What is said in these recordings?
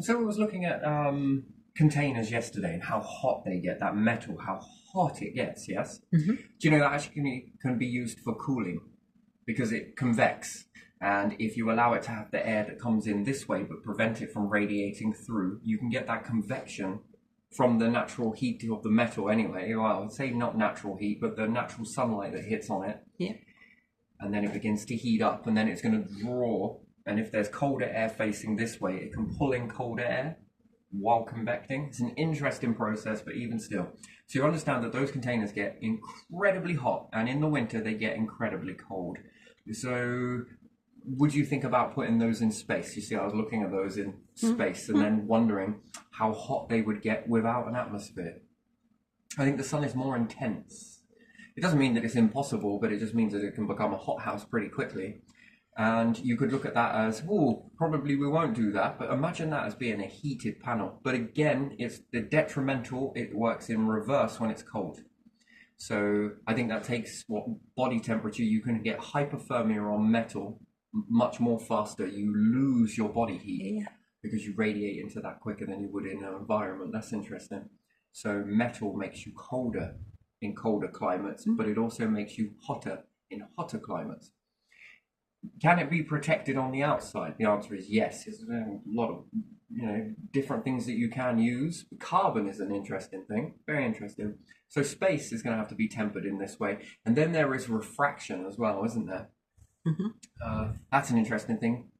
So I was looking at containers yesterday and how hot they get, that metal, how hot it gets, yes? Mm-hmm. Do you know that actually can be used for cooling because it convects? And if you allow it to have the air that comes in this way but prevent it from radiating through, you can get that convection from the natural heat of the metal anyway. Well, I would say not natural heat, but the natural sunlight that hits on it. Yeah. And then it begins to heat up and then it's going to draw. And if there's colder air facing this way, it can pull in colder air while convecting. It's an interesting process, but even still. So you understand that those containers get incredibly hot, and in the winter they get incredibly cold. So would you think about putting those in space? You see, I was looking at those in space and then wondering how hot they would get without an atmosphere. I think the sun is more intense. It doesn't mean that it's impossible, but it just means that it can become a hothouse pretty quickly. And you could look at that as, oh, probably we won't do that, but imagine that as being a heated panel. But again, it's the detrimental, it works in reverse when it's cold. So I think that takes what body temperature, you can get hypothermia on metal much more faster. You lose your body heat because you radiate into that quicker than you would in an environment. That's interesting. So metal makes you colder in colder climates, but it also makes you hotter in hotter climates. Can it be protected on the outside? The answer is yes. There's a lot of different things that you can use. Carbon is an interesting thing, very interesting. So space is going to have to be tempered in this way, and then there is refraction as well, isn't there? That's an interesting thing.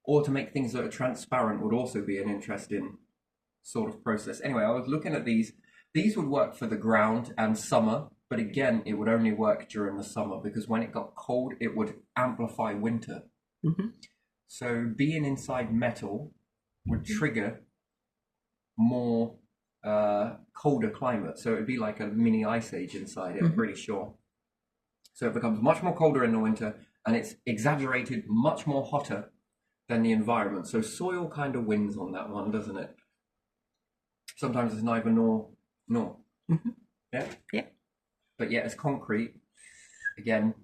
Or to make things that are transparent would also be an interesting sort of process. Anyway, I was looking at these. These would work for the ground and summer. But again, it would only work during the summer because when it got cold, it would amplify winter. So being inside metal would trigger more colder climate. So it'd be like a mini ice age inside it, I'm pretty sure. So it becomes much more colder in the winter and it's exaggerated much more hotter than the environment. So soil kind of wins on that one, doesn't it? Sometimes it's neither nor. Yeah? Yeah. But yet as concrete, again,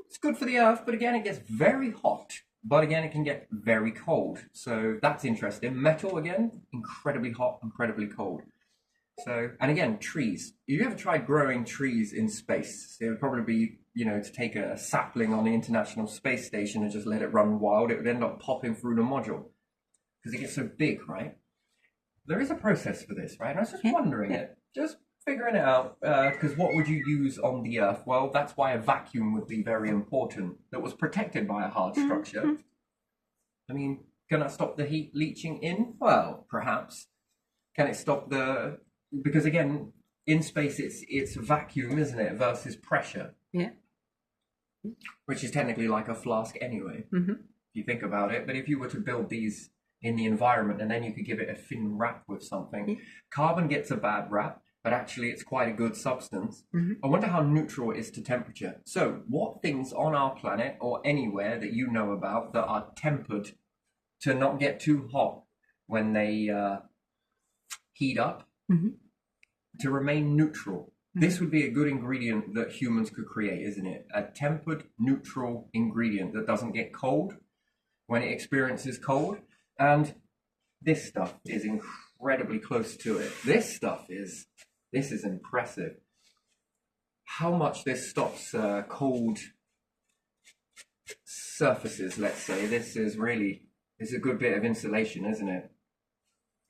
it's good for the earth, but again, it gets very hot. But again, it can get very cold. So that's interesting. Metal, again, incredibly hot, incredibly cold. So, and again, trees. Have you ever tried growing trees in space? It would probably be, to take a sapling on the International Space Station and just let it run wild. It would end up popping through the module because it gets so big, right? There is a process for this, right? And I was just wondering it. Just figuring it out, because what would you use on the Earth? Well, that's why a vacuum would be very important, that was protected by a hard structure. I mean, can that stop the heat leaching in? Well, perhaps. Can it stop because again, in space it's vacuum, isn't it, versus pressure? Yeah. Which is technically like a flask anyway, if you think about it. But if you were to build these in the environment and then you could give it a thin wrap with something, carbon gets a bad rap, but actually it's quite a good substance. I wonder how neutral it is to temperature. So what things on our planet or anywhere that you know about that are tempered to not get too hot when they heat up, to remain neutral? This would be a good ingredient that humans could create, isn't it? A tempered, neutral ingredient that doesn't get cold when it experiences cold. And this stuff is incredibly close to it. This is impressive. How much this stops cold surfaces, let's say. This is a good bit of insulation, isn't it?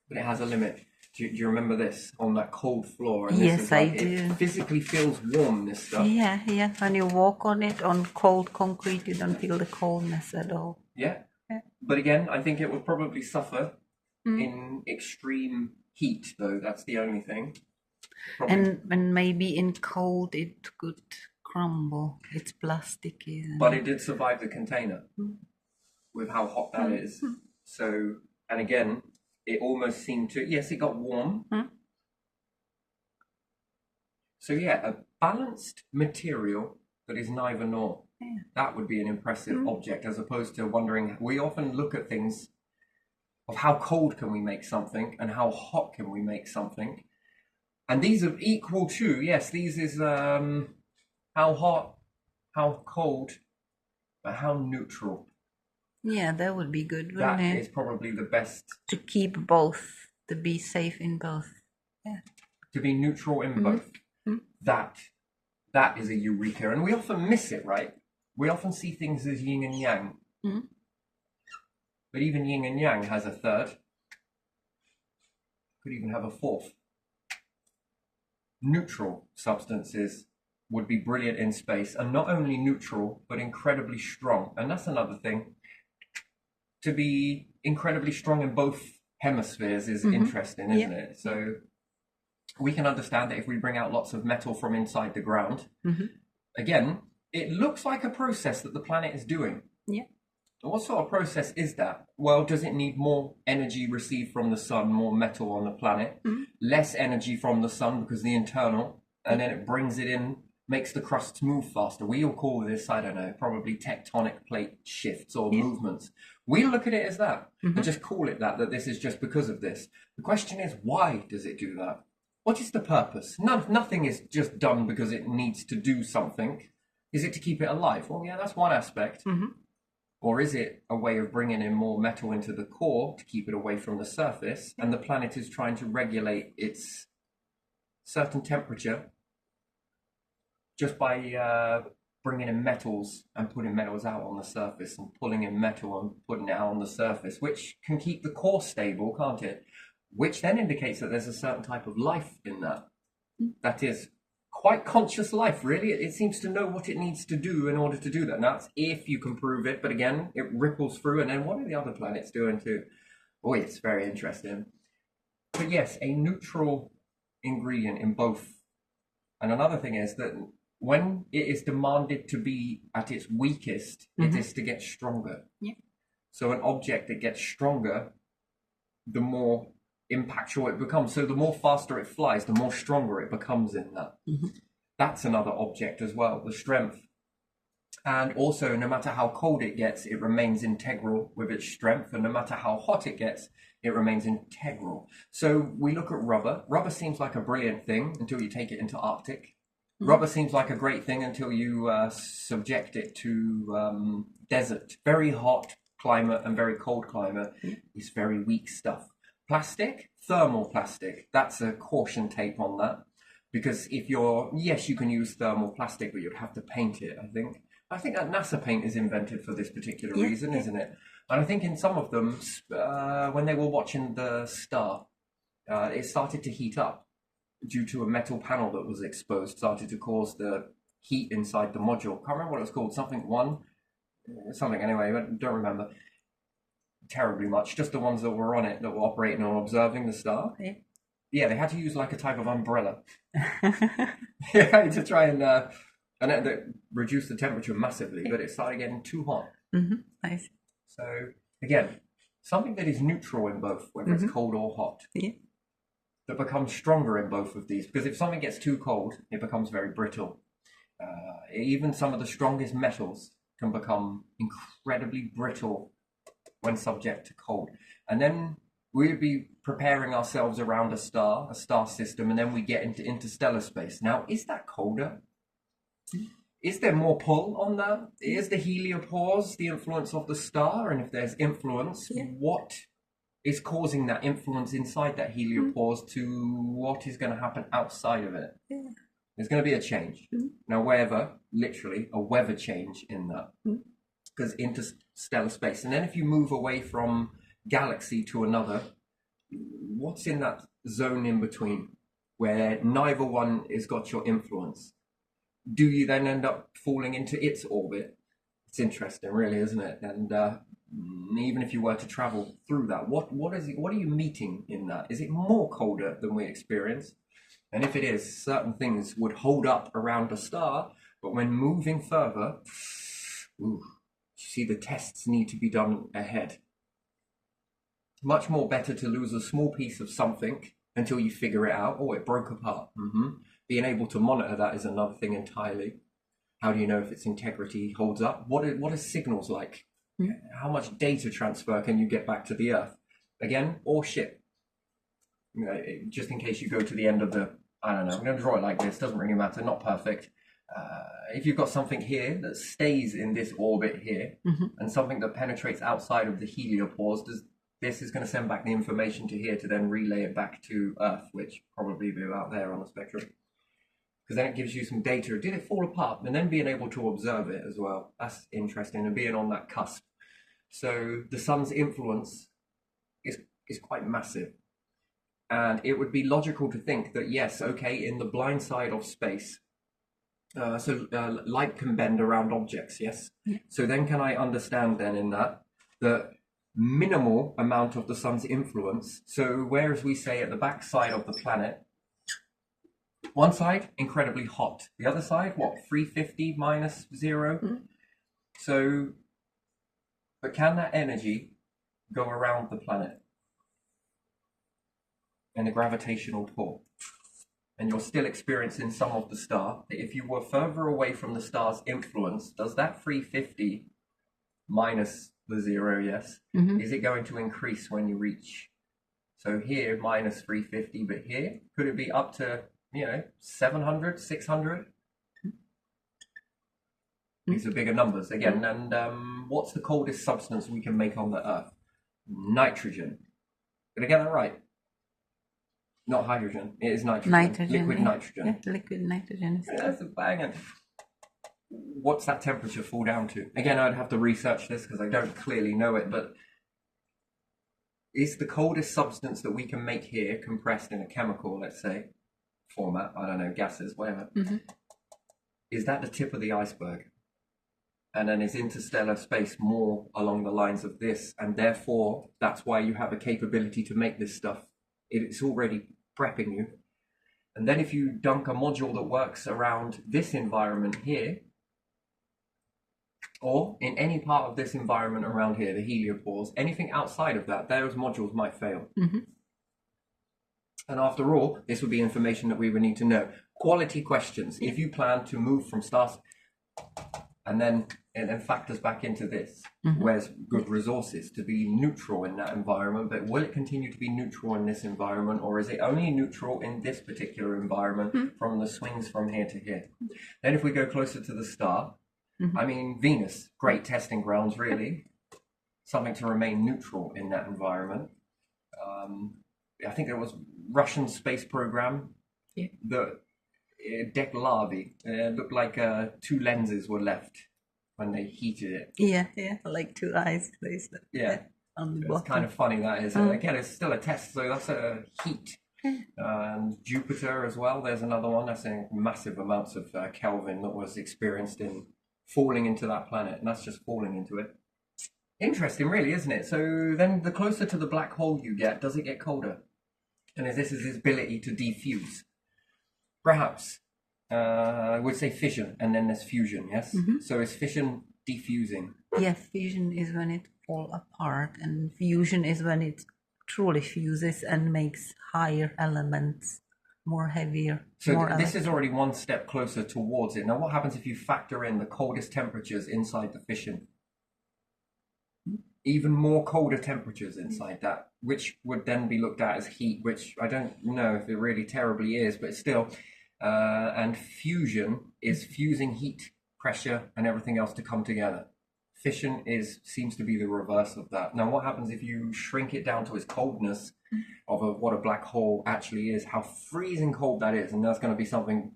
But it has a limit. Do you remember this on that cold floor? And Yes, I do. It physically feels warm, this stuff. Yeah. When you walk on it, on cold concrete, you don't feel the coldness at all. Yeah. But again, I think it would probably suffer in extreme heat, though. That's the only thing. And maybe in cold it could crumble. It's plasticky. But it did survive the container with how hot that is. So, and again, it almost seemed to, yes, it got warm. So yeah, a balanced material that is neither nor. That would be an impressive object, as opposed to wondering, we often look at things of how cold can we make something and how hot can we make something. And these are equal to, yes, these is how hot, how cold, but how neutral. Yeah, that would be good, That wouldn't it? is probably the best, To keep both, to be safe in both. Yeah. to be neutral in both. Mhm. That is a eureka, and we often miss it, right? We often see things as yin and yang, Mhm. but even yin and yang has a third, could even have a fourth. Neutral substances would be brilliant in space, and not only neutral, but incredibly strong. And that's another thing. To be incredibly strong in both hemispheres is interesting, isn't it? So we can understand that if we bring out lots of metal from inside the ground, again, it looks like a process that the planet is doing. Yeah. What sort of process is that? Well, does it need more energy received from the sun, more metal on the planet, less energy from the sun because the internal, and then it brings it in, makes the crusts move faster? We all call this, I don't know, probably tectonic plate shifts or movements. We look at it as that and just call it that this is just because of this. The question is, why does it do that? What is the purpose? Nothing is just done because it needs to do something. Is it to keep it alive? Well, yeah, that's one aspect. Or is it a way of bringing in more metal into the core to keep it away from the surface? And the planet is trying to regulate its certain temperature just by bringing in metals and putting metals out on the surface and pulling in metal and putting it out on the surface, which can keep the core stable, can't it? Which then indicates that there's a certain type of life in that. That is quite conscious life, really. It seems to know what it needs to do in order to do that. Now, that's if you can prove it, but again, it ripples through. And then what are the other planets doing too? Oh, it's very interesting. But yes, a neutral ingredient in both. And another thing is that when it is demanded to be at its weakest, it is to get stronger. Yeah. So an object that gets stronger, the more impactful it becomes. So the more faster it flies, the more stronger it becomes in that. That's another object as well, the strength. And also, no matter how cold it gets, it remains integral with its strength. And no matter how hot it gets, it remains integral. So we look at rubber. Rubber seems like a brilliant thing until you take it into Arctic. Rubber seems like a great thing until you subject it to desert. Very hot climate and very cold climate is very weak stuff. Plastic, thermal plastic, that's a caution tape on that. Because if yes, you can use thermal plastic, but you'd have to paint it, I think. I think that NASA paint is invented for this particular reason, isn't it? And I think in some of them, when they were watching the star, it started to heat up due to a metal panel that was exposed, started to cause the heat inside the module. Can't remember what it was called, something anyway, I don't remember terribly much, just the ones that were on it that were operating or observing the star. Yeah, they had to use like a type of umbrella to try and that reduce the temperature massively, but it started getting too hot. I see. So again, something that is neutral in both, whether it's cold or hot, that becomes stronger in both of these. Because if something gets too cold, it becomes very brittle. Even some of the strongest metals can become incredibly brittle when subject to cold. And then we'd be preparing ourselves around a star system, and then we get into interstellar space. Now, is that colder? Is there more pull on that? Is the heliopause the influence of the star? And if there's influence, what is causing that influence inside that heliopause to what is going to happen outside of it? There's going to be a change. Now, literally, a weather change in that. Because interstellar space. And then if you move away from galaxy to another, what's in that zone in between where neither one has got your influence? Do you then end up falling into its orbit? It's interesting, really, isn't it? And even if you were to travel through that, what are you meeting in that? Is it more colder than we experience? And if it is, certain things would hold up around a star, but when moving further, see, the tests need to be done ahead. Much more better to lose a small piece of something until you figure it out. Oh, it broke apart. Being able to monitor that is another thing entirely. How do you know if its integrity holds up? What are signals like? How much data transfer can you get back to the Earth? Again, or ship. Just in case you go to the end of the, I don't know, I'm going to draw it like this, doesn't really matter, not perfect. if you've got something here that stays in this orbit here, and something that penetrates outside of the heliopause, this is going to send back the information to here to then relay it back to Earth, which probably be about there on the spectrum. Because then it gives you some data. Did it fall apart? And then being able to observe it as well. That's interesting, and being on that cusp. So the sun's influence is quite massive. And it would be logical to think that, yes, okay, in the blind side of space, light can bend around objects, yes? Yeah. So then can I understand then in that the minimal amount of the sun's influence, so whereas we say at the back side of the planet, one side, incredibly hot. The other side, what, 350 minus 0? So, but can that energy go around the planet? And the gravitational pull? And you're still experiencing some of the star. If you were further away from the star's influence, does that 350 minus the 0, yes, is it going to increase when you reach? So here, minus 350, but here, could it be up to, 700, 600? These are bigger numbers again. And what's the coldest substance we can make on the Earth? Nitrogen. Did I get that right? Not hydrogen. It is nitrogen. Liquid nitrogen. Yeah, liquid nitrogen. That's a banger. What's that temperature fall down to? Again, I'd have to research this because I don't clearly know it, but is the coldest substance that we can make here compressed in a chemical, let's say, format, I don't know, gases, whatever, is that the tip of the iceberg? And then is interstellar space more along the lines of this? And therefore, that's why you have a capability to make this stuff. It's already prepping you. And then if you dunk a module that works around this environment here, or in any part of this environment around here, the heliopause, anything outside of that, those modules might fail. And after all, this would be information that we would need to know. Quality questions. If you plan to move from stars, and then factors back into this, where's good resources to be neutral in that environment, but will it continue to be neutral in this environment, or is it only neutral in this particular environment from the swings from here to here? Then if we go closer to the star, I mean, Venus, great testing grounds, really. Something to remain neutral in that environment. I think there was Russian space program, the Deklavi, looked like 2 lenses were left when they heated it. Yeah, like 2 eyes. On the bottom. It's kind of funny, that is. Again, it's still a test, so that's a heat. And Jupiter as well, there's another one. That's in massive amounts of Kelvin that was experienced in falling into that planet, and that's just falling into it. Interesting, really, isn't it? So then the closer to the black hole you get, does it get colder? And is this its ability to defuse? Perhaps. I would say fission, and then there's fusion, yes? So is fission diffusing? Yeah, fission is when it falls apart, and fusion is when it truly fuses and makes higher elements more heavier. So this is already one step closer towards it. Now, what happens if you factor in the coldest temperatures inside the fission? Even more colder temperatures inside that, which would then be looked at as heat, which I don't know if it really terribly is, but still. And fusion is fusing heat, pressure, and everything else to come together. Fission seems to be the reverse of that. Now, what happens if you shrink it down to its coldness of what a black hole actually is, how freezing cold that is? And that's going to be something,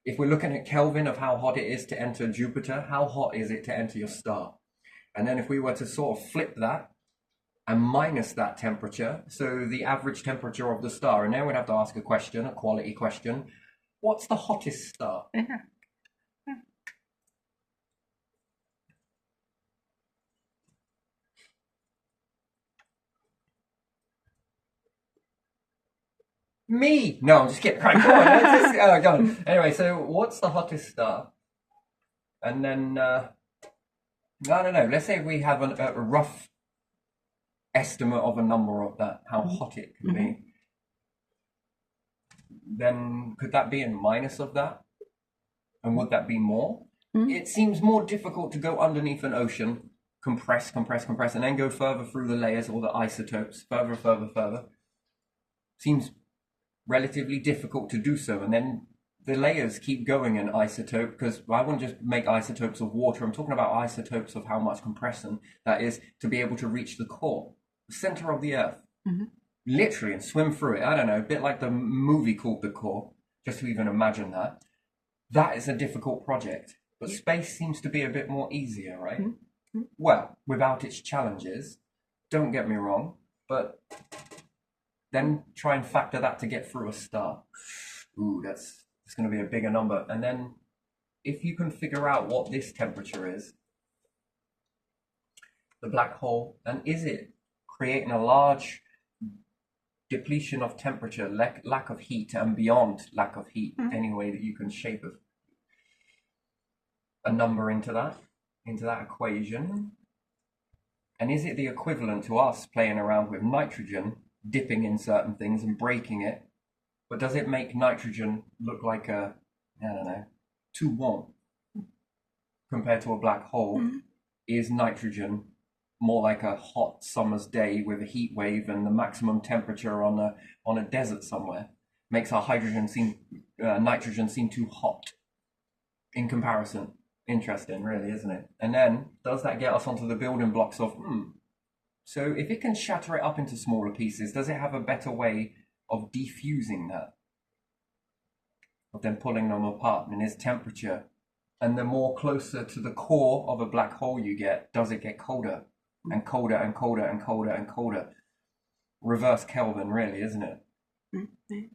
if we're looking at Kelvin of how hot it is to enter Jupiter, how hot is it to enter your star? And then if we were to sort of flip that and minus that temperature, so the average temperature of the star, and then we'd have to ask a question, a quality question. What's the hottest star? Me? No, I'm just kidding. Right, go on. Go on. Anyway, so what's the hottest star? And then, I don't know. Let's say we have a rough estimate of a number of that, how hot it can be. Then could that be in minus of that? And would that be more? It seems more difficult to go underneath an ocean, compress, and then go further through the layers or the isotopes, further. Seems relatively difficult to do so, and then the layers keep going in isotope, because I wouldn't just make isotopes of water. I'm talking about isotopes of how much compression that is to be able to reach the core, the center of the Earth, literally, and swim through it. I don't know, a bit like the movie called The Core, just to even imagine that. That is a difficult project, but space seems to be a bit more easier, right? Well, without its challenges, don't get me wrong, but then try and factor that to get through a star. Ooh, it's going to be a bigger number. And then if you can figure out what this temperature is, the black hole, and is it creating a large depletion of temperature, lack of heat, and beyond lack of heat, any way that you can shape a number into that equation? And is it the equivalent to us playing around with nitrogen, dipping in certain things and breaking it? But does it make nitrogen look like I don't know, too warm compared to a black hole? Is nitrogen more like a hot summer's day with a heat wave and the maximum temperature on a desert somewhere? Makes our nitrogen seem too hot in comparison. Interesting, really, isn't it? And then does that get us onto the building blocks of so if it can shatter it up into smaller pieces, does it have a better way of defusing that, of then pulling them apart? And is temperature, and the more closer to the core of a black hole you get, does it get colder and colder and colder and colder and colder? Reverse Kelvin, really, isn't it?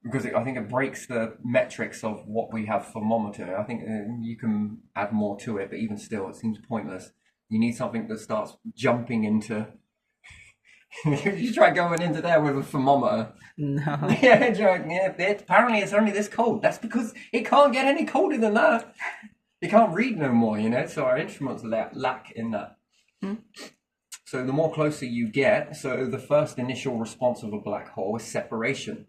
Because I think it breaks the metrics of what we have thermometer. I think you can add more to it, but even still, it seems pointless. You need something that starts jumping into. You try going into there with a thermometer. No. Yeah, apparently it's only this cold. That's because it can't get any colder than that. It can't read no more, so our instruments lack in that. So the more closer you get, so the first initial response of a black hole is separation.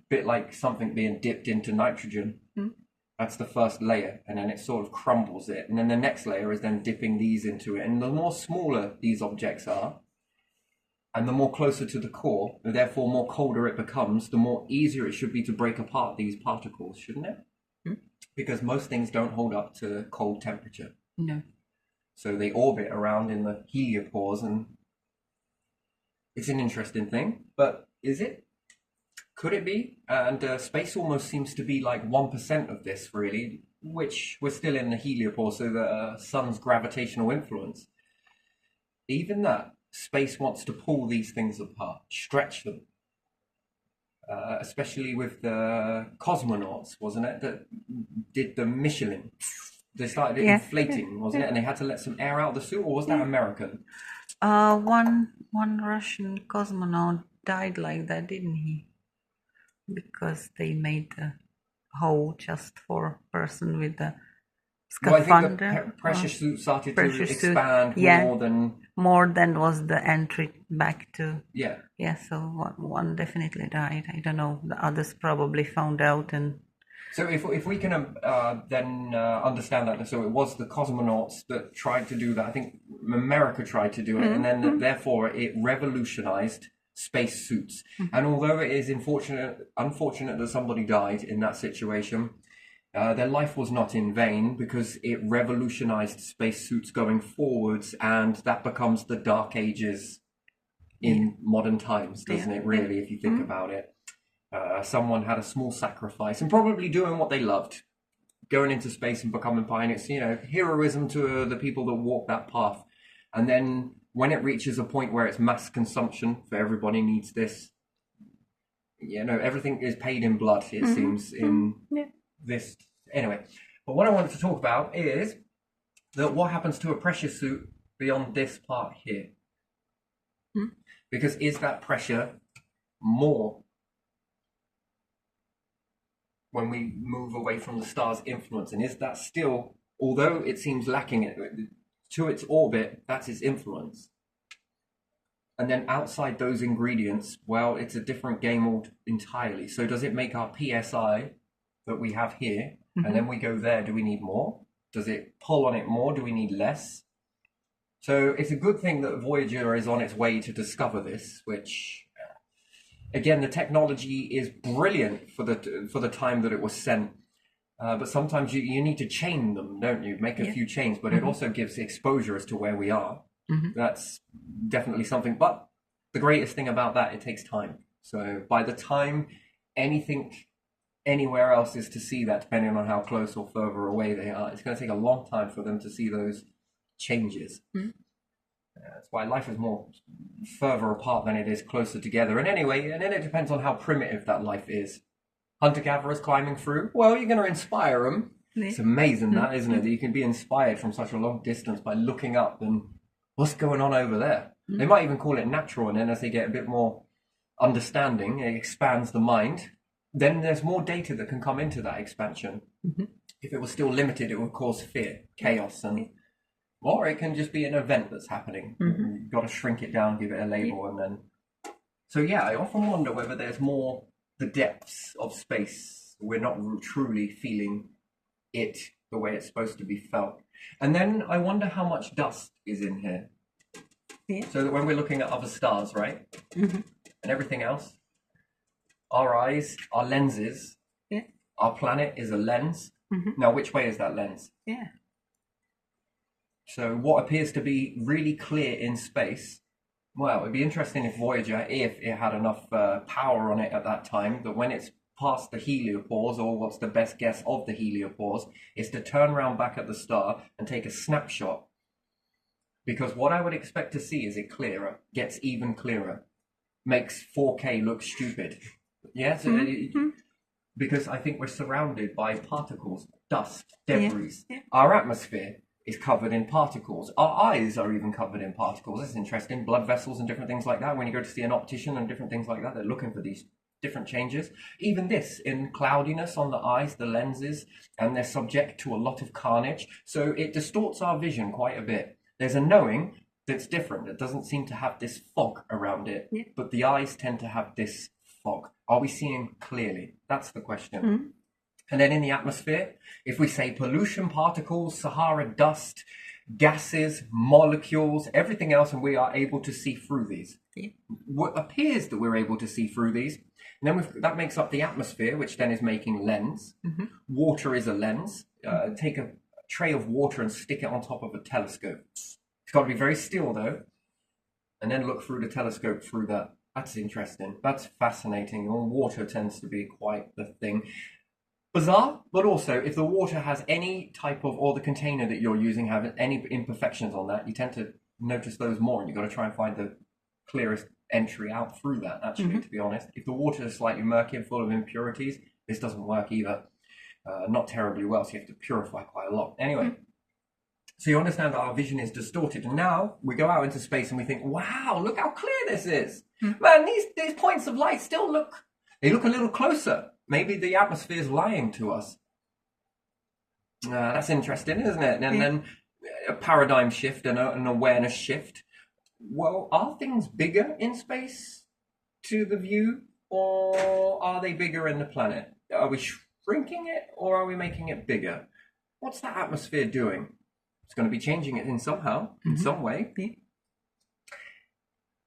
Bit like something being dipped into nitrogen. That's the first layer, and then it sort of crumbles it. And then the next layer is then dipping these into it. And the more smaller these objects are, and the more closer to the core, and therefore more colder it becomes, the more easier it should be to break apart these particles, shouldn't it? Because most things don't hold up to cold temperature. No. So they orbit around in the heliopause, and it's an interesting thing. But is it? Could it be? And space almost seems to be like 1% of this, really, which we're still in the heliopause, so the sun's gravitational influence. Even that, space wants to pull these things apart, stretch them. Especially with the cosmonauts, wasn't it, that did the Michelin? They started inflating, wasn't it? And they had to let some air out of the suit, or was that American? One Russian cosmonaut died like that, didn't he? Because they made the hole just for a person with the scaphandre. Well, I think the pressure suit started to expand more than was the entry back to. Yeah. So one definitely died. I don't know. The others probably found out and. So if we can then understand that, so it was the cosmonauts that tried to do that. I think America tried to do it, and then therefore it revolutionized space suits. And although it is unfortunate that somebody died in that situation, their life was not in vain, because it revolutionized space suits going forwards, and that becomes the dark ages in modern times, doesn't it, really, if you think about it? Someone had a small sacrifice and probably doing what they loved, going into space and becoming pioneers, heroism to the people that walk that path. And then when it reaches a point where it's mass consumption, for everybody needs this, everything is paid in blood, it seems, in this. Anyway, but what I wanted to talk about is that what happens to a pressure suit beyond this part here? Because is that pressure more when we move away from the star's influence? And is that still, although it seems lacking it to its orbit, that's its influence? And then outside those ingredients, well, it's a different game entirely. So does it make our PSI that we have here, and then we go there, do we need more? Does it pull on it more? Do we need less? So it's a good thing that Voyager is on its way to discover this, which, again, the technology is brilliant for the time that it was sent. But sometimes you need to chain them, don't you? Make a few chains, but it also gives exposure as to where we are. That's definitely something. But the greatest thing about that, it takes time. So by the time anything anywhere else is to see that, depending on how close or further away they are, it's going to take a long time for them to see those changes. That's why life is more further apart than it is closer together. And anyway, and then it depends on how primitive that life is. Hunter-gatherers climbing through, well, you're going to inspire them. It's amazing that, isn't it? That you can be inspired from such a long distance by looking up and what's going on over there. They might even call it natural, and then as they get a bit more understanding, it expands the mind. Then there's more data that can come into that expansion. If it was still limited, it would cause fear, chaos, and or it can just be an event that's happening. You've got to shrink it down, give it a label, and then. So yeah, I often wonder whether there's more the depths of space. We're not truly feeling it the way it's supposed to be felt. And then I wonder how much dust is in here. So that when we're looking at other stars, right? And everything else, our eyes, our lenses, our planet is a lens. Now, which way is that lens? So what appears to be really clear in space, well, it'd be interesting if Voyager, if it had enough power on it at that time, that when it's past the heliopause, or what's the best guess of the heliopause, is to turn around back at the star and take a snapshot. Because what I would expect to see is it clearer, gets even clearer, makes 4K look stupid. Yeah, so because I think we're surrounded by particles, dust, debris. Our atmosphere is covered in particles. Our eyes are even covered in particles. That's interesting. Blood vessels and different things like that. When you go to see an optician and different things like that, they're looking for these different changes. Even this, in cloudiness on the eyes, the lenses, and they're subject to a lot of carnage. So it distorts our vision quite a bit. There's a knowing that's different. It doesn't seem to have this fog around it, but the eyes tend to have this fog. Are we seeing clearly? That's the question. And then in the atmosphere, if we say pollution particles, Sahara dust, gases, molecules, everything else, and we are able to see through these. What appears that we're able to see through these, and then that makes up the atmosphere, which then is making lens. Water is a lens. Take a tray of water and stick it on top of a telescope. It's got to be very still though, and then look through the telescope through that. That's interesting. That's fascinating. Water tends to be quite the thing. Bizarre, but also if the water has any type of, or the container that you're using have any imperfections on that, you tend to notice those more, and you've got to try and find the clearest entry out through that, actually, to be honest. If the water is slightly murky and full of impurities, this doesn't work either. Not terribly well, so you have to purify quite a lot. Anyway, so you understand that our vision is distorted, and now we go out into space and we think, wow, look how clear this is. Man, these points of light still look a little closer. Maybe the atmosphere is lying to us. That's interesting, isn't it? And then a paradigm shift and an awareness shift. Well, are things bigger in space to the view, or are they bigger in the planet? Are we shrinking it, or are we making it bigger? What's that atmosphere doing? It's going to be changing it in some way.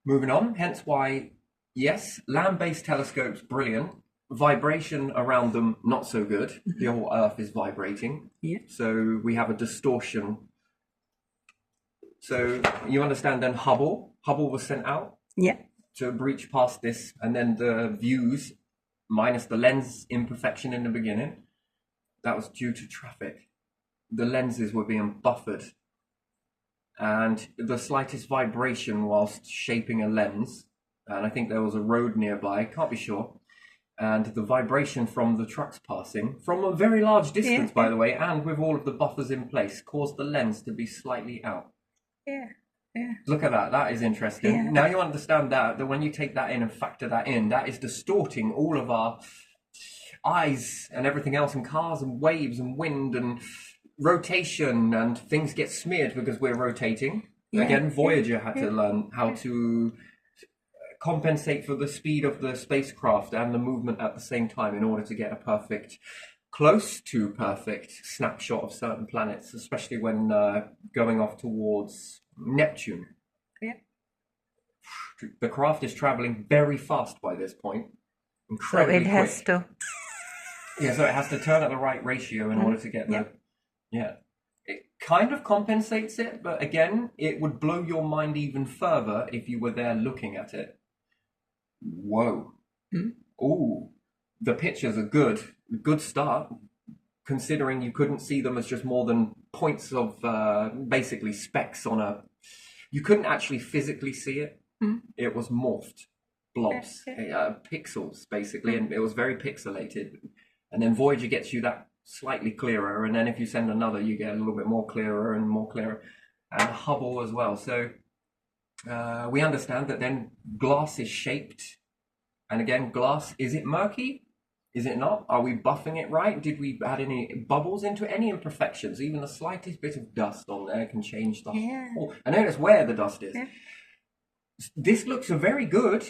Moving on, hence why, yes, land-based telescopes, brilliant. Vibration around them, not so good. The whole Earth is vibrating. So we have a distortion. So you understand then Hubble was sent out to breach past this, and then the views, minus the lens imperfection in the beginning, that was due to traffic. The lenses were being buffered, and the slightest vibration whilst shaping a lens, and I think there was a road nearby, can't be sure, and the vibration from the trucks passing from a very large distance, by the way, and with all of the buffers in place, caused the lens to be slightly out. Look at that. That is interesting. Now you understand that when you take that in and factor that in, that is distorting all of our eyes and everything else, and cars and waves and wind and rotation, and things get smeared because we're rotating. Again, Voyager had to learn how to compensate for the speed of the spacecraft and the movement at the same time in order to get a perfect, close to perfect snapshot of certain planets, especially when going off towards Neptune. The craft is traveling very fast by this point. Incredibly so it has quick. to Yeah, so it has to turn at the right ratio in order to get the. Yeah. It kind of compensates it, but again, it would blow your mind even further if you were there looking at it. Whoa. Ooh. The pictures are good. Good start, considering you couldn't see them as just more than points of basically specks on a. You couldn't actually physically see it. It was morphed blobs, pixels basically, and it was very pixelated. And then Voyager gets you that slightly clearer, and then if you send another, you get a little bit more clearer and more clearer, and Hubble as well. So we understand that then glass is shaped, and again, glass, is it murky? Is it not? Are we buffing it right? Did we add any bubbles into it? Any imperfections? Even the slightest bit of dust on there can change the whole. And notice where the dust is. This looks very good,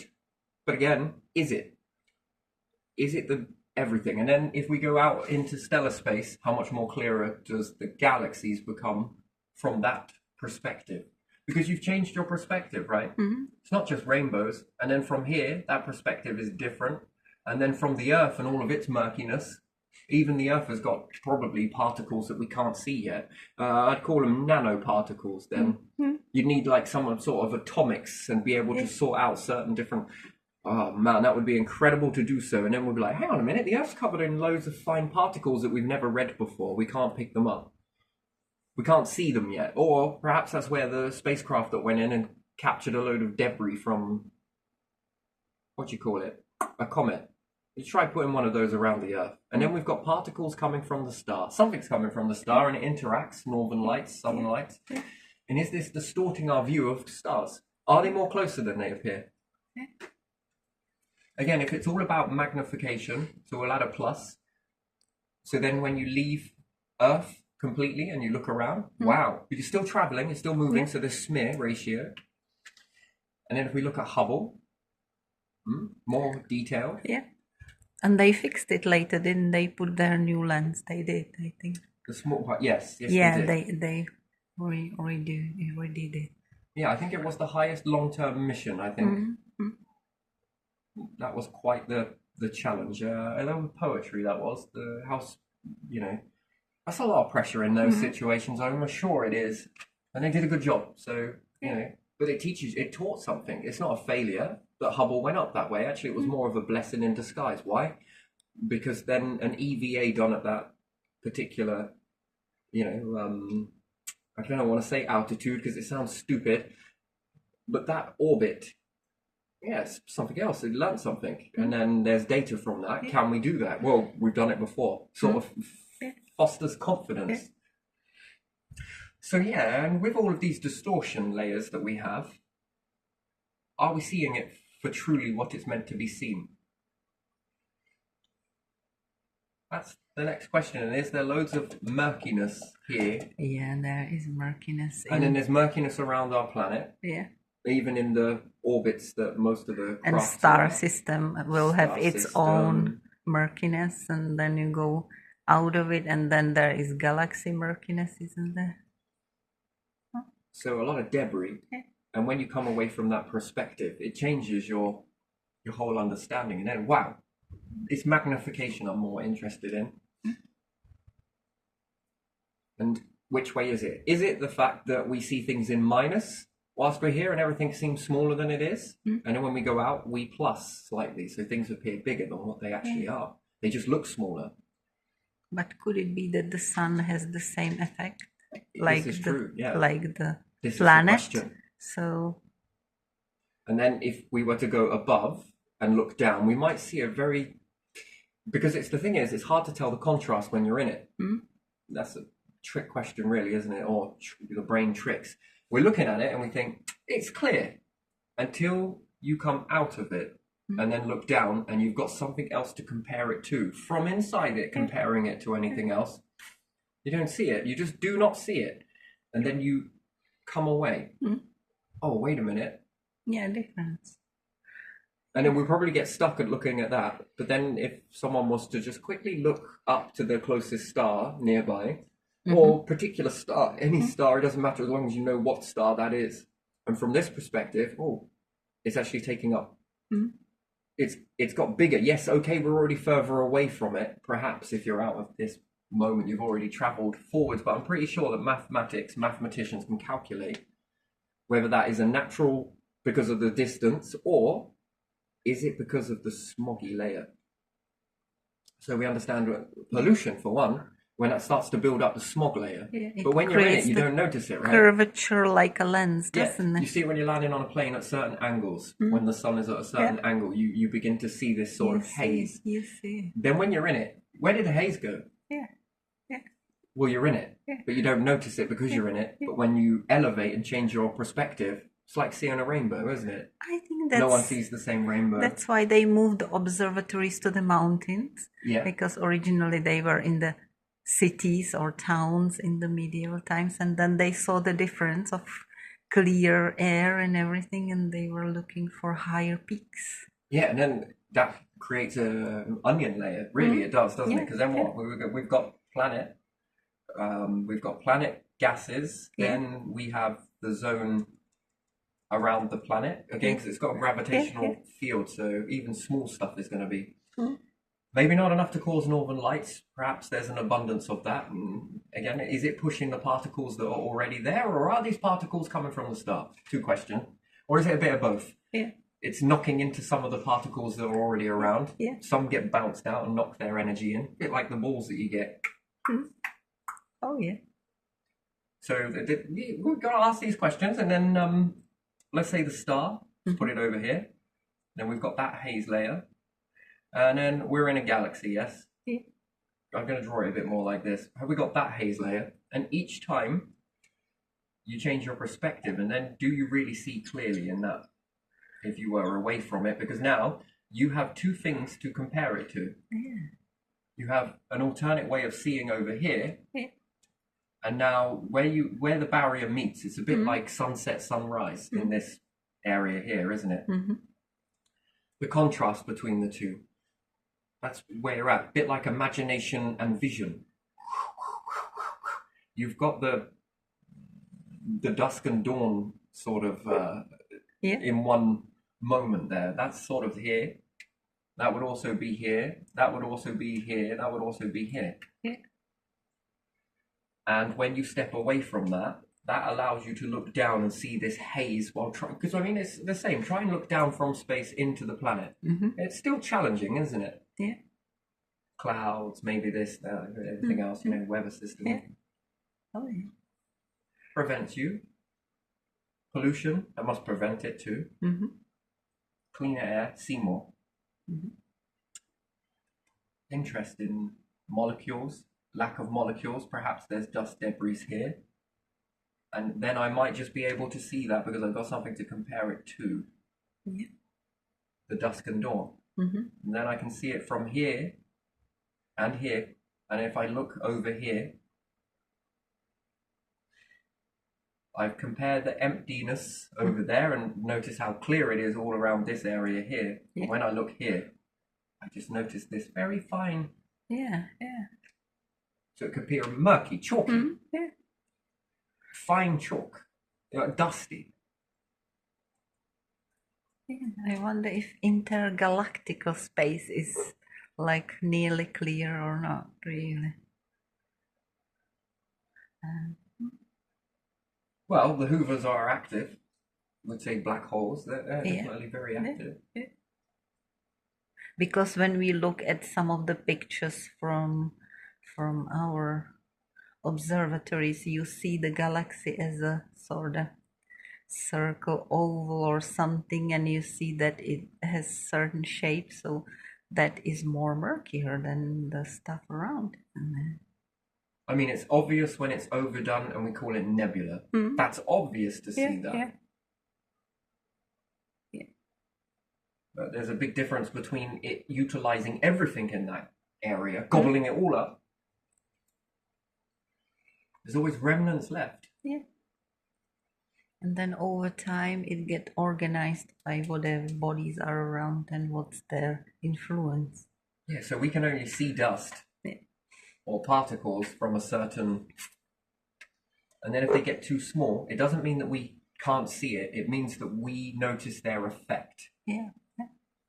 but again, is it? Is it the everything? And then if we go out into stellar space, how much more clearer does the galaxies become from that perspective? Because you've changed your perspective, right? It's not just rainbows. And then from here, that perspective is different. And then from the Earth and all of its murkiness, even the Earth has got probably particles that we can't see yet. I'd call them nanoparticles then. You'd need like some sort of atomics and be able to sort out certain different... Oh man, that would be incredible to do so. And then we'd be like, hang on a minute, the Earth's covered in loads of fine particles that we've never read before. We can't pick them up. We can't see them yet. Or perhaps that's where the spacecraft that went in and captured a load of debris from... What do you call it? A comet. You try putting one of those around the Earth. And then we've got particles coming from the star. Something's coming from the star and it interacts, northern lights, southern lights. And is this distorting our view of stars? Are they more closer than they appear? Again, if it's all about magnification, so we'll add a plus. So then when you leave Earth completely and you look around, wow, but you're still traveling, you're still moving, so there's smear ratio. And then if we look at Hubble, more detailed. Yeah. And they fixed it later, didn't they? Put their new lens. They did, I think. The small part, yes. Yeah, they redid it. Yeah, I think it was the highest long-term mission, I think. That was quite the challenge. I love poetry, that was. The house, that's a lot of pressure in those situations. I'm sure it is. And they did a good job. So, but it taught something. It's not a failure that Hubble went up that way. Actually, it was more of a blessing in disguise. Why? Because then an EVA done at that particular, I don't want to say altitude because it sounds stupid, but that orbit, yes, something else. It learned something. And then there's data from that. Can we do that? Well, we've done it before. Sort of fosters confidence. So yeah, and with all of these distortion layers that we have, are we seeing it for truly what it's meant to be seen? That's the next question. And is there loads of murkiness here? Yeah, there is murkiness. And then there's murkiness around our planet. Yeah. Even in the orbits that most of the and star system will have its own murkiness, and then you go out of it, and then there is galaxy murkiness, isn't there? So a lot of debris. Yeah. And when you come away from that perspective, it changes your whole understanding. And then, wow, it's magnification I'm more interested in. And which way is it? Is it the fact that we see things in minus whilst we're here and everything seems smaller than it is? And then when we go out, we plus slightly. So things appear bigger than what they actually are. They just look smaller. But could it be that the sun has the same effect? This is true, yeah. Like the This planet? is the question. So... And then if we were to go above and look down, we might see a very... Because the thing is, it's hard to tell the contrast when you're in it. That's a trick question, really, isn't it? Or the brain tricks. We're looking at it and we think, it's clear. Until you come out of it and then look down and you've got something else to compare it to. From inside it, comparing it to anything else. You don't see it. You just do not see it. And then you come away. Oh, wait a minute. Yeah, difference. And then we probably get stuck at looking at that. But then if someone was to just quickly look up to the closest star nearby, or particular star, any star, it doesn't matter as long as you know what star that is. And from this perspective, it's actually taking up. it's got bigger. Yes, okay, we're already further away from it. Perhaps if you're out of this moment, you've already traveled forwards, but I'm pretty sure that mathematicians can calculate whether that is a natural because of the distance, or is it because of the smoggy layer. So we understand pollution, for one, when that starts to build up the smog layer. Yeah, but when you're in it, creates you the don't notice it, right? curvature like a lens, Yeah, doesn't you it? see it when you're landing on a plane at certain angles. When the sun is at a certain angle, you begin to see this sort of haze. You see. Then when you're in it, where did the haze go? Yeah. Yeah. Well, you're in it, Yeah. but you don't notice it because you're in it. But when you elevate and change your perspective, it's like seeing a rainbow, isn't it? I think that's No one sees the same rainbow. That's why they moved the observatories to the mountains. Yeah. Because originally they were in the cities or towns in the medieval times, and then they saw the difference of clear air and everything, and they were looking for higher peaks. Yeah, and then that creates an onion layer. Really, it does, doesn't it? Yeah, Because then what? We've got planet. We've got planet gases. Yeah. Then we have the zone around the planet again, because it's got a gravitational field. So even small stuff is going to be maybe not enough to cause northern lights. Perhaps there's an abundance of that. And again, is it pushing the particles that are already there, or are these particles coming from the star? Two questions. Or is it a bit of both? Yeah. It's knocking into some of the particles that are already around. Yeah. Some get bounced out and knock their energy in, a bit like the balls that you get. Oh yeah. So we've got to ask these questions, and then let's say the star. Let's put it over here. Then we've got that haze layer, and then we're in a galaxy. Yes. Yeah. I'm going to draw it a bit more like this. Have we got that haze layer? And each time you change your perspective, and then do you really see clearly in that? If you were away from it, because now you have two things to compare it to. Yeah. You have an alternate way of seeing over here, Yeah. and now where the barrier meets, it's a bit like sunset, sunrise in this area here, isn't it? Mm-hmm. The contrast between the two. That's where you're at. A bit like imagination and vision. You've got the dusk and dawn sort of in one moment there. That's sort of here. That would also be here. That would also be here. That would also be here. Yeah. And when you step away from that, that allows you to look down and see this haze while trying. Because I mean, it's the same. Try and look down from space into the planet. It's still challenging, isn't it? Yeah. Clouds, maybe this, that, everything else. You know, weather system. Yeah. Oh yeah. Prevents you. Pollution, that must prevent it too. Cleaner air, see more. Interest in molecules, lack of molecules. Perhaps there's dust debris here. And then I might just be able to see that because I've got something to compare it to. Yeah. The dusk and dawn. And then I can see it from here and here. And if I look over here, I've compared the emptiness over there and notice how clear it is all around this area here. Yeah. When I look here, I just notice this very fine. Yeah. Yeah. So it could appear murky, chalky, Yeah. fine chalk, dusty. Yeah. I wonder if intergalactical space is like nearly clear or not really. Well, the hoovers are active. Would say black holes. They're Yeah. definitely very active. Yeah. Because when we look at some of the pictures from our observatories, you see the galaxy as a sort of circle, oval or something, and you see that it has certain shapes, so that is more murkier than the stuff around. I mean, it's obvious when it's overdone and we call it nebula. That's obvious to see that. Yeah. But there's a big difference between it utilizing everything in that area, gobbling it all up. There's always remnants left. Yeah. And then over time it get organized by whatever bodies are around and what's their influence. Yeah, so we can only see dust or particles from a certain... And then if they get too small, it doesn't mean that we can't see it. It means that we notice their effect. Yeah.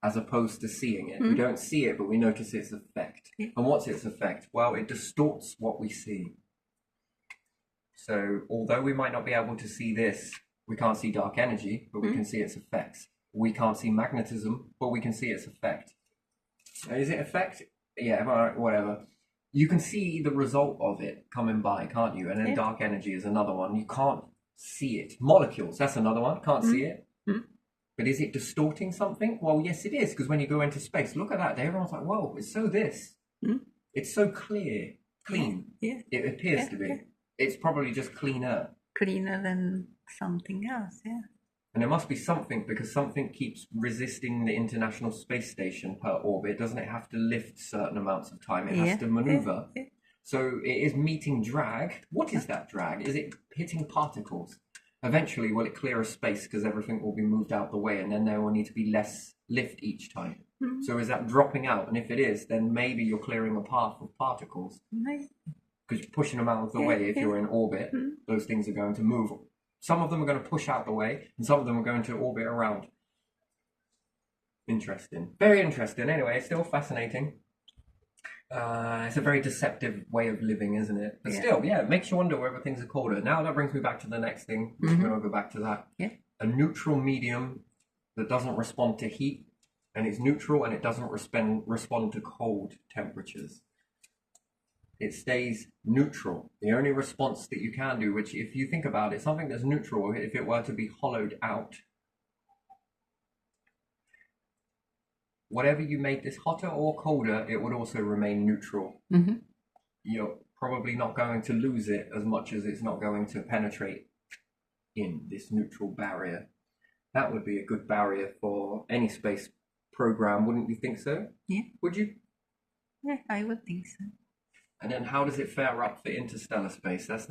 as opposed to seeing it. We don't see it, but we notice its effect. Yeah. And what's its effect? Well, it distorts what we see. So although we might not be able to see this, we can't see dark energy, but we can see its effects. We can't see magnetism, but we can see its effect. Now, is it effect? Yeah, whatever. You can see the result of it coming by, can't you? And then dark energy is another one. You can't see it. Molecules, that's another one. Can't see it. But is it distorting something? Well, yes, it is. Because when you go into space, look at that. Everyone's like, whoa, it's so this. It's so clear, clean. Yeah. It appears to be. Yeah. It's probably just cleaner. Cleaner than something else, yeah. And there must be something, because something keeps resisting the International Space Station per orbit. Doesn't it have to lift certain amounts of time? It has to maneuver. Yeah. So it is meeting drag. What is that drag? Is it hitting particles? Eventually, will it clear a space because everything will be moved out the way, and then there will need to be less lift each time? So is that dropping out? And if it is, then maybe you're clearing a path of particles. Because you're pushing them out of the way. If you're in orbit, those things are going to move. Some of them are going to push out the way, and some of them are going to orbit around. Interesting. Very interesting. Anyway, it's still fascinating. It's a very deceptive way of living, isn't it? But still, it makes you wonder whether things are colder. Now that brings me back to the next thing. We're going to go back to that. Yeah. A neutral medium that doesn't respond to heat, and it's neutral, and it doesn't respond to cold temperatures. It stays neutral. The only response that you can do, which if you think about it, something that's neutral, if it were to be hollowed out, whatever you made this hotter or colder, it would also remain neutral. You're probably not going to lose it as much as it's not going to penetrate in this neutral barrier. That would be a good barrier for any space program, wouldn't you think so? Yeah. Would you? Yeah, I would think so. And then how does it fare up for interstellar space? That's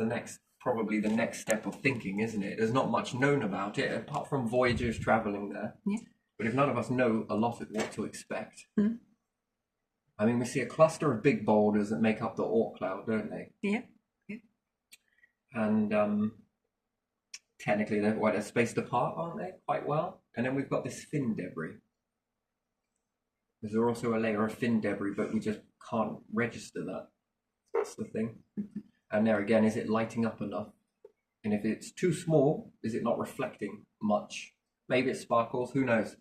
probably the next step of thinking, isn't it? There's not much known about it, apart from voyagers traveling there. Yeah. But if none of us know a lot of what to expect, I mean, we see a cluster of big boulders that make up the Oort cloud, don't they? Yeah. And technically, they're spaced apart, aren't they? Quite well. And then we've got this fin debris. There's also a layer of fin debris, but we just can't register that. That's the thing. And there again, is it lighting up enough? And if it's too small, is it not reflecting much? Maybe it sparkles, who knows?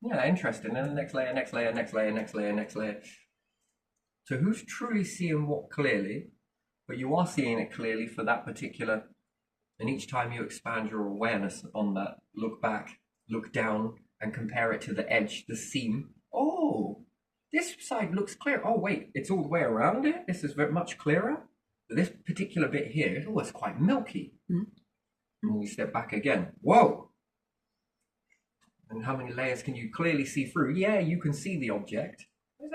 Yeah, interesting. And the next layer, next layer, next layer, next layer, next layer. So who's truly seeing what clearly? But you are seeing it clearly for that particular. And each time you expand your awareness on that, look back, look down, and compare it to the edge, the seam. Oh, this side looks clear. Oh, wait, it's all the way around it? This is very much clearer. But this particular bit here, it's quite milky. And we step back again. Whoa! And how many layers can you clearly see through? Yeah, you can see the object.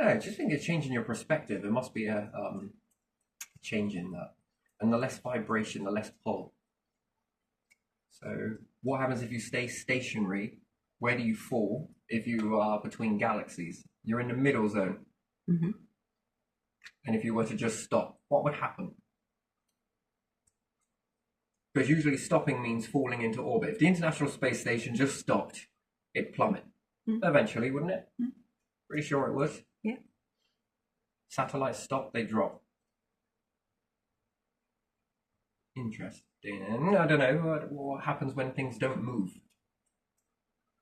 I just think it's changing your perspective. There must be a change in that. And the less vibration, the less pull. So what happens if you stay stationary? Where do you fall if you are between galaxies? You're in the middle zone. And if you were to just stop, what would happen? Because usually stopping means falling into orbit. If the International Space Station just stopped, it'd plummet. Eventually, wouldn't it? Pretty sure it would. Yeah. Satellites stop, they drop. Interesting. I don't know what happens when things don't move.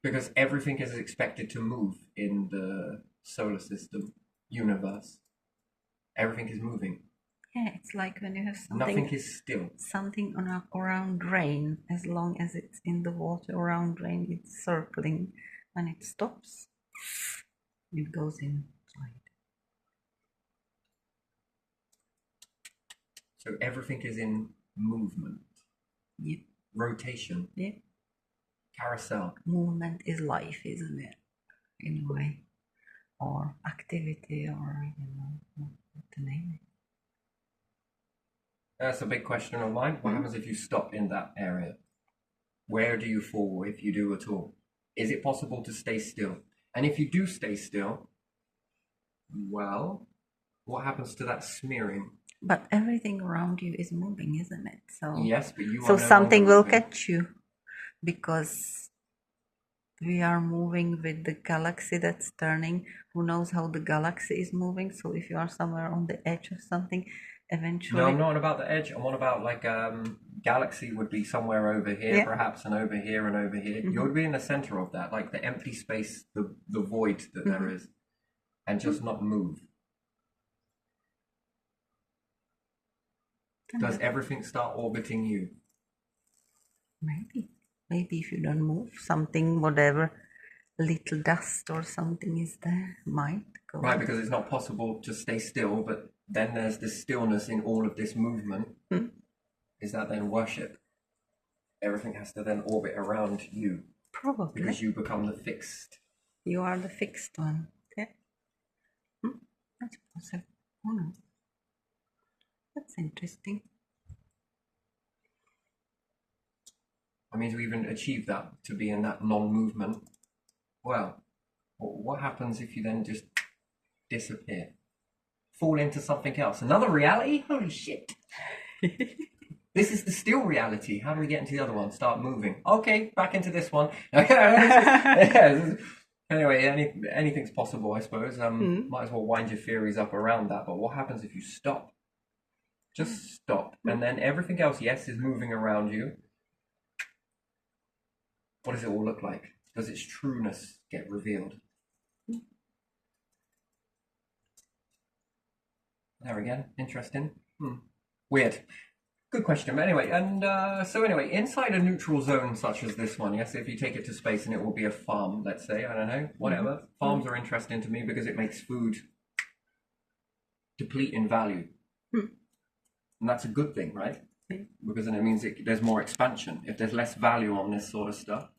Because everything is expected to move in the solar system, universe. Everything is moving. Yeah, it's like when you have something. Nothing is still. Something around rain, as long as it's in the water around rain, it's circling. When it stops, it goes inside. So everything is in movement. Yeah. Rotation. Yeah. Carousel. Movement is life, isn't it? In a way. Or activity, or, what to name it. That's a big question of mine. What happens if you stop in that area? Where do you fall if you do at all? Is it possible to stay still? And if you do stay still, well, what happens to that smearing? But everything around you is moving, isn't it? So yes, but you so are no something longer will moving. catch you, because we are moving with the galaxy that's turning. Who knows how the galaxy is moving? So if you are somewhere on the edge of something, eventually. No, I'm not on about the edge. I'm on about like galaxy would be somewhere over here, Yeah. perhaps, and over here and over here. You would be in the center of that, like the empty space, the void that there is, and just not move. Does everything start orbiting you? Maybe if you don't move, something, whatever, little dust or something is there, might go. Right, because it's not possible to stay still, but then there's this stillness in all of this movement. Is that then worship? Everything has to then orbit around you Probably. because you become the fixed. You are the fixed one. Okay. That's possible. Oh no. That's interesting. I mean, to even achieve that, to be in that non-movement, well, what happens if you then just disappear? Fall into something else? Another reality? Holy shit. This is the still reality. How do we get into the other one? Start moving. Okay, back into this one. Anyway, anything's possible, I suppose. Might as well wind your theories up around that. But what happens if you stop? Just stop. And then everything else, yes, is moving around you. What does it all look like? Does its trueness get revealed? There again, interesting. Weird. Good question. But anyway, and so anyway, inside a neutral zone such as this one, yes, if you take it to space and it will be a farm, let's say, I don't know, whatever. Farms are interesting to me because it makes food deplete in value. And that's a good thing, right? Because then it means there's more expansion. If there's less value on this sort of stuff,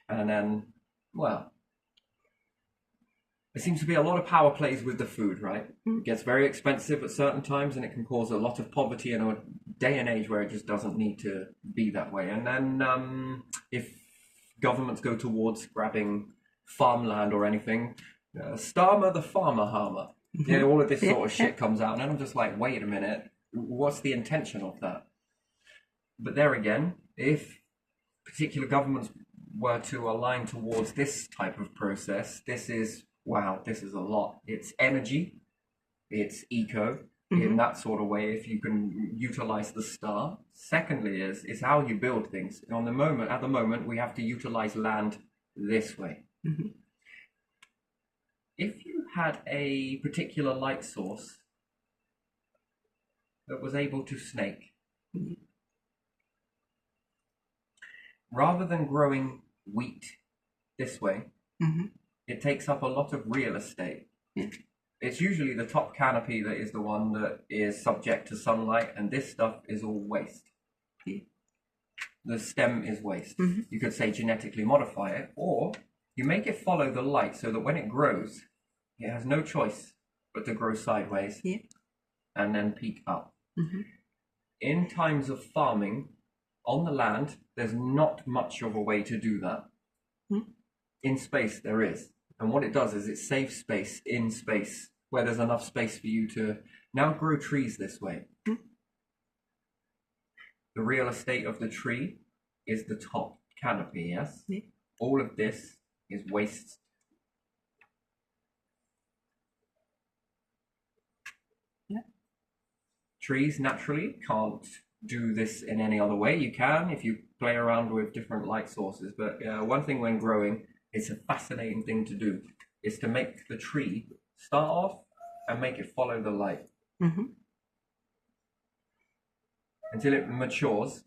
and then, well, there seems to be a lot of power plays with the food, right? It gets very expensive at certain times and it can cause a lot of poverty in a day and age where it just doesn't need to be that way. And then if governments go towards grabbing farmland or anything, Starmer the farmer harmer. Yeah, all of this sort of shit comes out. And then I'm just like, wait a minute, what's the intention of that? But there again, if particular governments were to align towards this type of process, this is, wow, this is a lot. It's energy, it's eco, in that sort of way, if you can utilize the star. Secondly is how you build things. At the moment, we have to utilize land this way. If you had a particular light source that was able to snake, rather than growing wheat this way, it takes up a lot of real estate. It's usually the top canopy that is the one that is subject to sunlight, and this stuff is all waste. The stem is waste. You could say genetically modify it, or you make it follow the light so that when it grows, it has no choice but to grow sideways and then peak up. In times of farming, on the land, there's not much of a way to do that. In space, there is. And what it does is it saves space in space, where there's enough space for you to now grow trees this way. The real estate of the tree is the top canopy, yes? All of this is waste. Trees naturally can't do this in any other way. You can if you play around with different light sources, but one thing when growing, it's a fascinating thing to do, is to make the tree start off and make it follow the light. Until it matures.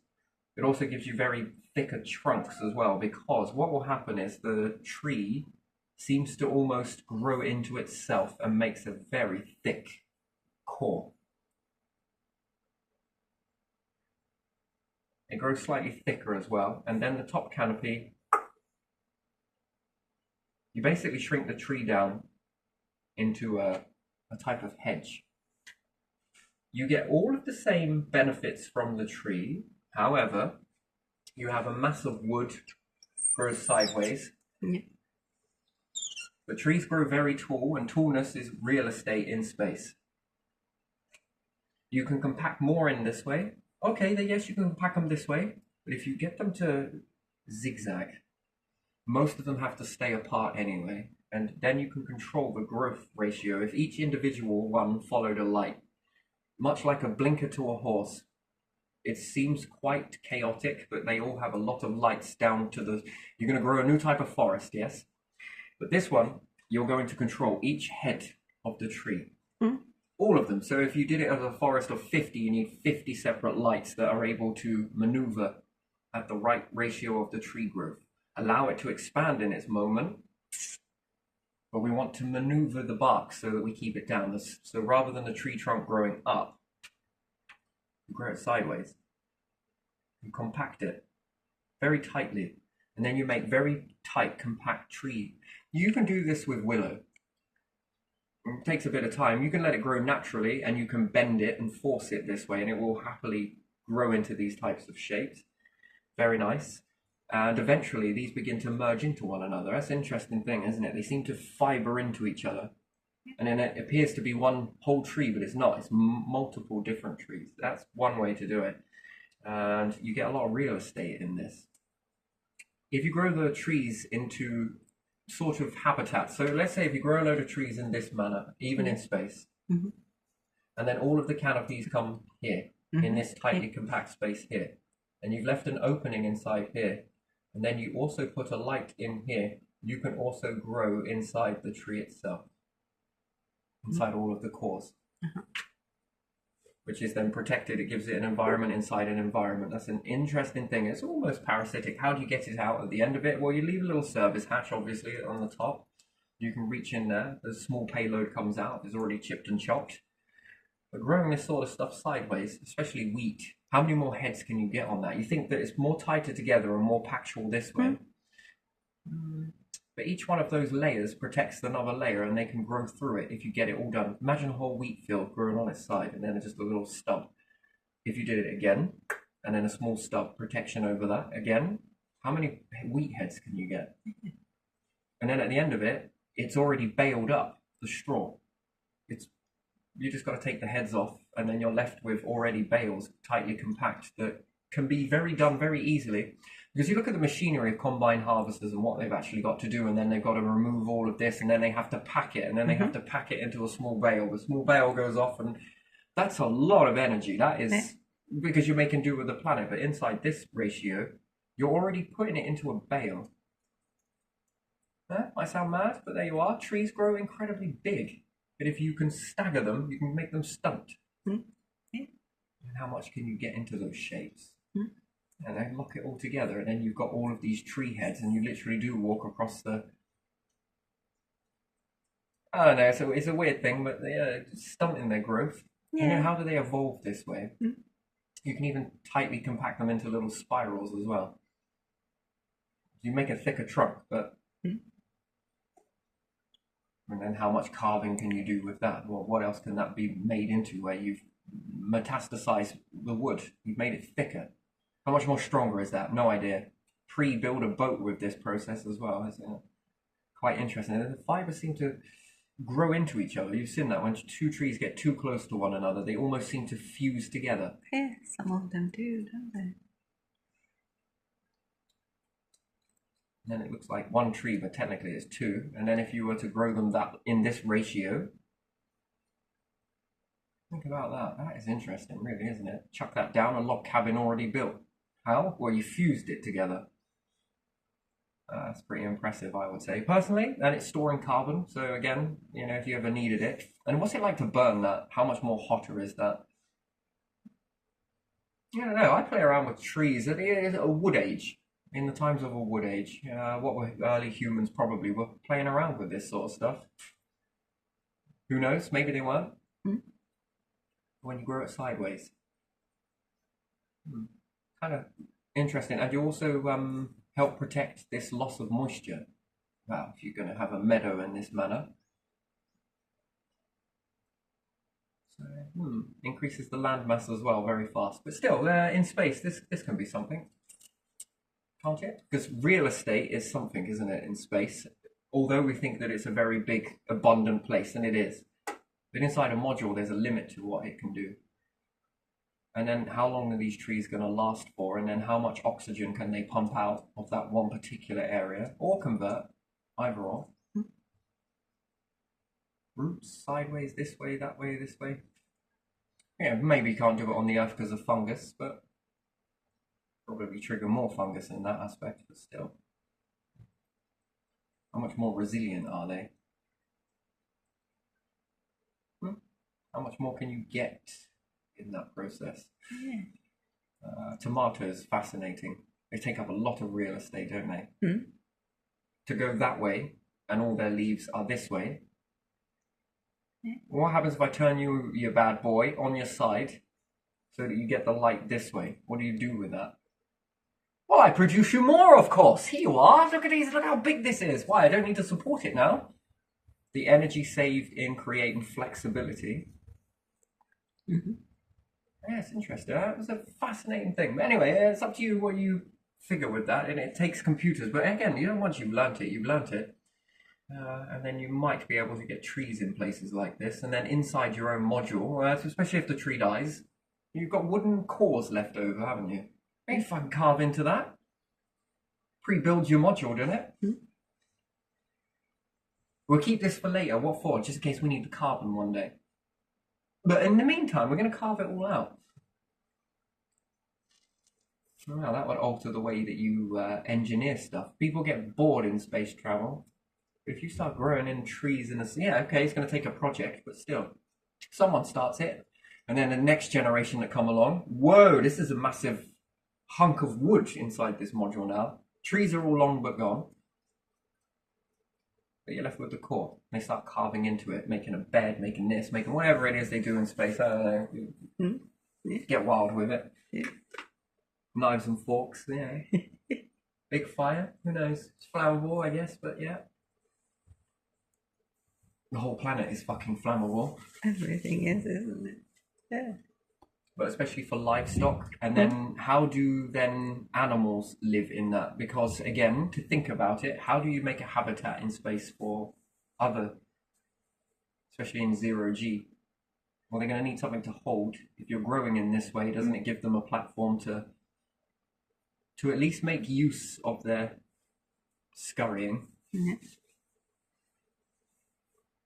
It also gives you very thicker trunks as well, because what will happen is the tree seems to almost grow into itself and makes a very thick core. It grows slightly thicker as well, and then the top canopy, you basically shrink the tree down into a type of hedge. You get all of the same benefits from the tree, however, you have a mass of wood grows sideways. The trees grow very tall, and tallness is real estate in space. You can compact more in this way. Okay, then yes, you can pack them this way, but if you get them to zigzag, Most of them have to stay apart anyway, and then you can control the growth ratio if each individual one followed a light. Much like a blinker to a horse, it seems quite chaotic, but they all have a lot of lights down to the... You're going to grow a new type of forest, yes? But this one, you're going to control each head of the tree. All of them. So if you did it as a forest of 50, you need 50 separate lights that are able to maneuver at the right ratio of the tree growth. Allow it to expand in its moment, but we want to maneuver the bark so that we keep it down. So rather than the tree trunk growing up, you grow it sideways. You compact it very tightly, and then you make very tight, compact tree. You can do this with willow. It takes a bit of time. You can let it grow naturally, and you can bend it and force it this way, and it will happily grow into these types of shapes. Very nice. And eventually these begin to merge into one another. That's an interesting thing, isn't it? They seem to fiber into each other. And then it appears to be one whole tree, but it's not. It's multiple different trees. That's one way to do it. And you get a lot of real estate in this. If you grow the trees into sort of habitat, so let's say if you grow a load of trees in this manner, even in space, and then all of the canopies come here, in this tightly compact space here, and you've left an opening inside here, and then you also put a light in here, you can also grow inside the tree itself, inside all of the cores, which is then protected. It gives it an environment inside an environment. That's an interesting thing. It's almost parasitic. How do you get it out at the end of it? Well, you leave a little service hatch, obviously, on the top. You can reach in there. The small payload comes out. It's already chipped and chopped. But growing this sort of stuff sideways, especially wheat, how many more heads can you get on that? You think that it's more tighter together and more pactual this way. But each one of those layers protects another layer, and they can grow through it if you get it all done. Imagine a whole wheat field growing on its side, and then just a little stub. If you did it again, and then a small stub protection over that again, how many wheat heads can you get? And then at the end of it, it's already baled up, the straw. You just got to take the heads off, and then you're left with already bales, tightly compact, that can be done very easily. Because you look at the machinery of combine harvesters and what they've actually got to do, and then they've got to remove all of this, and then they have to pack it, and then they have to pack it into a small bale. The small bale goes off, and that's a lot of energy. That is because you're making do with the planet. But inside this ratio, you're already putting it into a bale. Might sound mad, but there you are. Trees grow incredibly big. But if you can stagger them, you can make them stunt. And how much can you get into those shapes? And then lock it all together, and then you've got all of these tree heads, and you literally do walk across the... I don't know, so it's a weird thing, but they're stunting their growth. You know, how do they evolve this way? You can even tightly compact them into little spirals as well. You make a thicker trunk, but... And then how much carving can you do with that? Well, what else can that be made into where you've metastasized the wood? You've made it thicker. How much more stronger is that? No idea. Pre-build a boat with this process as well, isn't it? Quite interesting. And the fibers seem to grow into each other. You've seen that when two trees get too close to one another, they almost seem to fuse together. Yeah, some of them do, don't they? And then it looks like one tree, but technically it's two. And then if you were to grow them that in this ratio, think about that. That is interesting, really, isn't it? Chuck that down, a log cabin already built. How? Well, you fused it together. That's pretty impressive, I would say. Personally, and it's storing carbon. So again, you know, if you ever needed it. And what's it like to burn that? How much more hotter is that? I don't know. I play around with trees at a wood age. In the times of a wood age, what were early humans probably were playing around with this sort of stuff. Who knows? Maybe they weren't. When you grow it sideways. Kind of interesting. And you also help protect this loss of moisture. Well, if you're going to have a meadow in this manner. So, increases the land mass as well very fast. But still, in space, this can be something. Can't it? Because real estate is something, isn't it, in space? Although we think that it's a very big, abundant place, and it is. But inside a module, there's a limit to what it can do. And then how long are these trees going to last for? And then how much oxygen can they pump out of that one particular area or convert? Either or. Roots sideways, this way, that way, this way. Yeah, maybe you can't do it on the earth because of fungus, but probably trigger more fungus in that aspect, but still. How much more resilient are they? How much more can you get in that process? Tomatoes, fascinating. They take up a lot of real estate, don't they? To go that way, and all their leaves are this way. What happens if I turn you bad boy, on your side, so that you get the light this way? What do you do with that? Well, I produce you more, of course. Here you are. Look at these. Look how big this is. Why? I don't need to support it now. The energy saved in creating flexibility. Yeah, it's interesting. It was a fascinating thing. But anyway, it's up to you what you figure with that. And it takes computers. But again, you know, once you've learnt it, you've learnt it. And then you might be able to get trees in places like this. And then inside your own module, especially if the tree dies, you've got wooden cores left over, haven't you? Maybe if I can carve into that. Pre-build your module, doesn't it? We'll keep this for later. What for? Just in case we need the carbon one day. But in the meantime, we're going to carve it all out. Well, that would alter the way that you engineer stuff. People get bored in space travel. If you start growing in trees in the sea, yeah, okay, it's going to take a project, but still, someone starts it. And then the next generation that come along, whoa, this is a massive hunk of wood inside this module now. Trees are all long but gone. But you're left with the core. They start carving into it, making a bed, making this, making whatever it is they do in space. I don't know. Get wild with it. Knives and forks, yeah. Big fire, who knows? It's flammable, I guess, but yeah. The whole planet is fucking flammable. Everything is, isn't it? Yeah. But especially for livestock. And then how do then animals live in that? Because again, to think about it, how do you make a habitat in space for other, especially in 0G? Well, they're going to need something to hold. If you're growing in this way, doesn't it give them a platform to at least make use of their scurrying?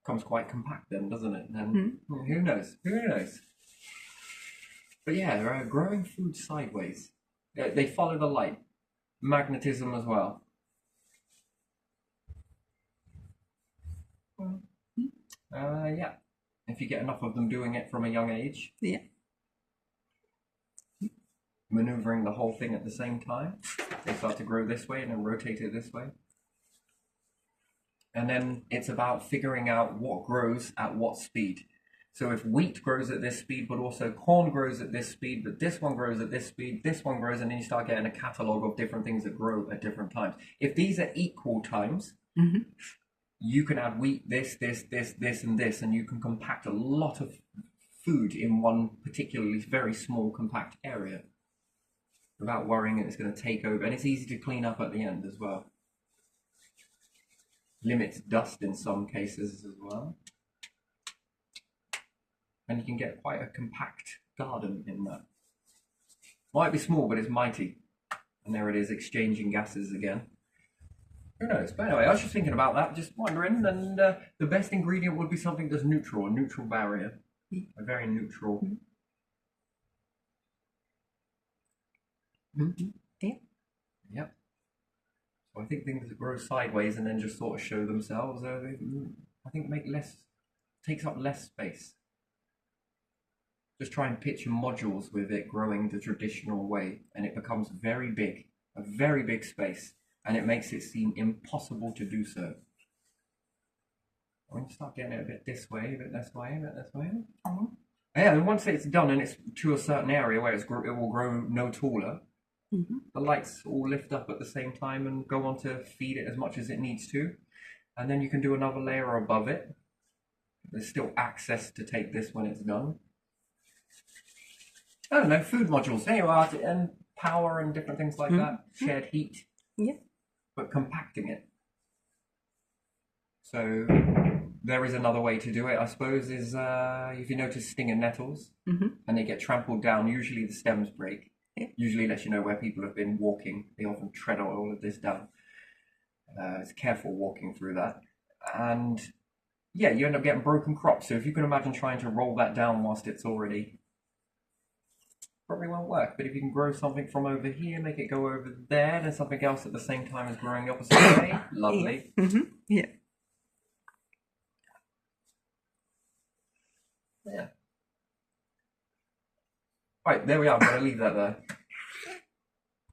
Becomes quite compact then, doesn't it? And who knows? Who knows? But yeah, growing food sideways. They follow the light. Magnetism as well. Yeah. If you get enough of them doing it from a young age. Yeah. Maneuvering the whole thing at the same time. They start to grow this way and then rotate it this way. And then it's about figuring out what grows at what speed. So if wheat grows at this speed, but also corn grows at this speed, but this one grows at this speed, this one grows, and then you start getting a catalogue of different things that grow at different times. If these are equal times, you can add wheat, this, and this, and you can compact a lot of food in one particularly very small, compact area without worrying that it's going to take over. And it's easy to clean up at the end as well. Limits dust in some cases as well. And you can get quite a compact garden in that. Might be small, but it's mighty. And there it is, exchanging gases again. Who knows? But anyway, I was just thinking about that, just wondering. And the best ingredient would be something that's neutral, a neutral barrier. A very neutral. Yeah. Yep. So I think things that grow sideways and then just sort of show themselves, I think takes up less space. Just try and picture modules with it growing the traditional way, and it becomes very big, a very big space, and it makes it seem impossible to do so. When you start getting it a bit this way, a bit this way, a bit this way. Yeah, and once it's done and it's to a certain area where it will grow no taller, the lights all lift up at the same time and go on to feed it as much as it needs to. And then you can do another layer above it. There's still access to take this when it's done. I don't know, food modules, there you are, and power and different things like that. Shared heat. Yeah. But compacting it. So there is another way to do it, I suppose, is if you notice stinging nettles and they get trampled down, usually the stems break. Yeah. Usually lets you know where people have been walking. They often tread all of this down. It's careful walking through that. And yeah, you end up getting broken crops. So if you can imagine trying to roll that down whilst it's already, probably won't work. But if you can grow something from over here, make it go over there, then something else at the same time as growing the opposite way, lovely. Yeah. Yeah. Right, there we are. I'm going to leave that there.